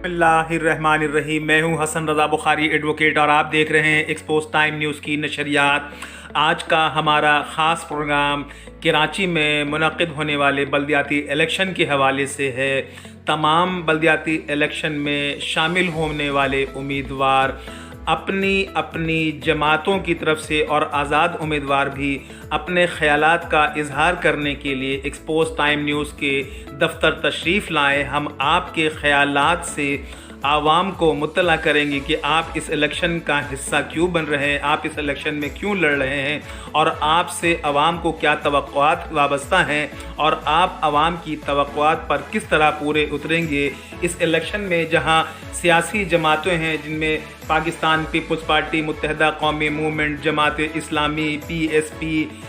बिस्मिल्लाहिर्रहमानिर्रहीम। मैं हूं हसन रज़ा बुखारी एडवोकेट और आप देख रहे हैं एक्सपोज टाइम न्यूज़ की नशरियात। आज का हमारा ख़ास प्रोग्राम कराची में मुनक़िद होने वाले बल्दियाती इलेक्शन के हवाले से है। तमाम बल्दियाती इलेक्शन में शामिल होने वाले उम्मीदवार अपनी अपनी जमातों की तरफ से और आज़ाद उम्मीदवार भी अपने ख़यालात का इजहार करने के लिए एक्सपोज टाइम न्यूज़ के दफ्तर तशरीफ़ लाएँ। हम आपके ख़यालात से आवाम को मुत्तला करेंगे कि आप इस इलेक्शन का हिस्सा क्यों बन रहे हैं, आप इस इलेक्शन में क्यों लड़ रहे हैं और आपसे आवाम को क्या तवक्कुआत वाबस्ता हैं और आप आवाम की तवक्कुआत पर किस तरह पूरे उतरेंगे इस इलेक्शन में, जहां सियासी जमातें हैं जिनमें पाकिस्तान पीपल्स पार्टी, मुत्तहिदा कौमी मूवमेंट, जमात इस्लामी, PSP,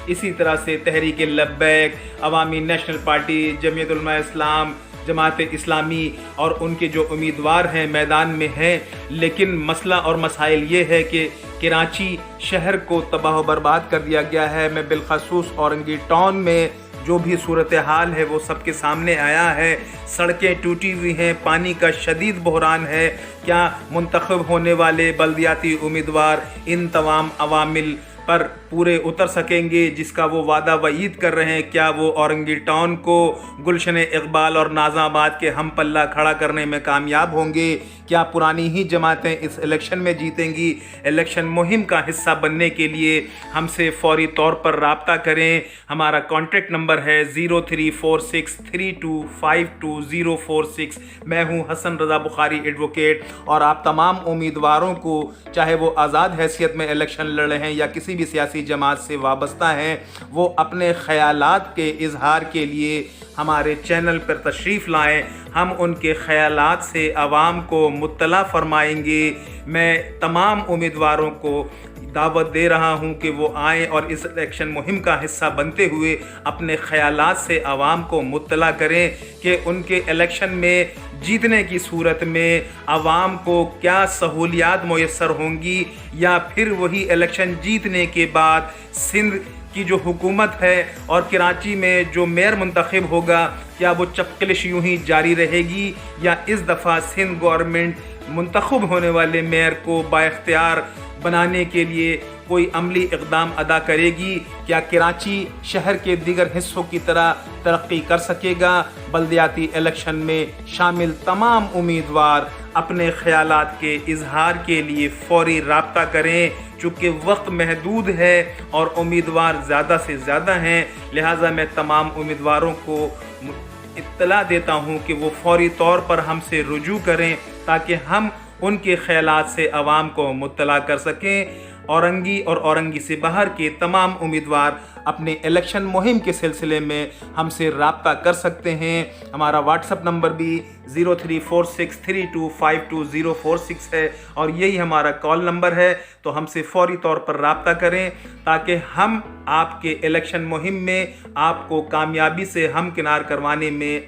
इसी तरह से तहरीक लब्बैक, अवामी नेशनल पार्टी, जमीयत उलमा इस्लाम, जमात इस्लामी और उनके जो उम्मीदवार हैं मैदान में हैं। लेकिन मसला और मसाइल ये है कि कराची शहर को तबाह बर्बाद कर दिया गया है। मैं बिलखसूस औरंगी टाउन में जो भी सूरत हाल है वो सबके सामने आया है। सड़कें टूटी हुई हैं, पानी का शदीद बहरान है। क्या मुंतखब होने वाले बल्दियाती उम्मीदवार इन तमाम अवामिल पर पूरे उतर सकेंगे जिसका वो वादा वईद कर रहे हैं? क्या वो औरंगी टाउन को गुलशन इकबाल और नाज़ाबाद के हम पल्ला खड़ा करने में कामयाब होंगे? क्या पुरानी ही जमातें इस इलेक्शन में जीतेंगी? इलेक्शन मुहिम का हिस्सा बनने के लिए हमसे फौरी तौर पर राब्ता करें। हमारा कॉन्टेक्ट नंबर है 034632524046। मैं हूँ हसन रज़ा बुखारी एडवोकेट और आप तमाम उम्मीदवारों को, चाहे वो आज़ाद हैसियत में इलेक्शन लड़ रहे हैं या किसी भी सियासी जमात से वाबस्ता हैं, वो अपने ख़यालात के इजहार के लिए हमारे चैनल पर तशरीफ़ लाएँ। हम उनके ख़यालात से आवाम को मुत्तला फरमाएंगे। मैं तमाम उम्मीदवारों को दावत दे रहा हूं कि वो आएँ और इस इलेक्शन मुहिम का हिस्सा बनते हुए अपने ख़यालात से आवाम को मुत्तला करें कि उनके इलेक्शन में जीतने की सूरत में आवाम को क्या सहूलियात मुयस्सर होंगी, या फिर वही इलेक्शन जीतने के बाद सिंध की जो हुकूमत है और कराची में जो मेयर मुंतखब होगा, क्या वो चपकलिश यूं ही जारी रहेगी या इस दफ़ा सिंध गवर्नमेंट मुंतखब होने वाले मेयर को बाइख्तियार बनाने के लिए कोई अमली इक़दाम अदा करेगी? क्या कराची शहर के दीगर हिस्सों की तरह तरक्की कर सकेगा? बल्दियाती इलेक्शन में शामिल तमाम उम्मीदवार अपने ख़यालात के इजहार के लिए फ़ौरी राब्ता करें। चूँकि वक्त महदूद है और उम्मीदवार ज़्यादा से ज़्यादा हैं, लिहाजा मैं तमाम उम्मीदवारों को इत्तला देता हूँ कि वो फ़ौरी तौर पर हमसे रुजू करें ताकि हम उनके ख़यालात से आवाम को मुत्तला कर सकें। औरंगी और औरंगी से बाहर के तमाम उम्मीदवार अपने इलेक्शन मुहिम के सिलसिले में हमसे राब्ता कर सकते हैं। हमारा व्हाट्सएप नंबर भी 034632524046 है और यही हमारा कॉल नंबर है। तो हमसे फ़ौरी तौर पर राब्ता करें ताकि हम आपके इलेक्शन मुहिम में आपको कामयाबी से हमकिनार करवाने में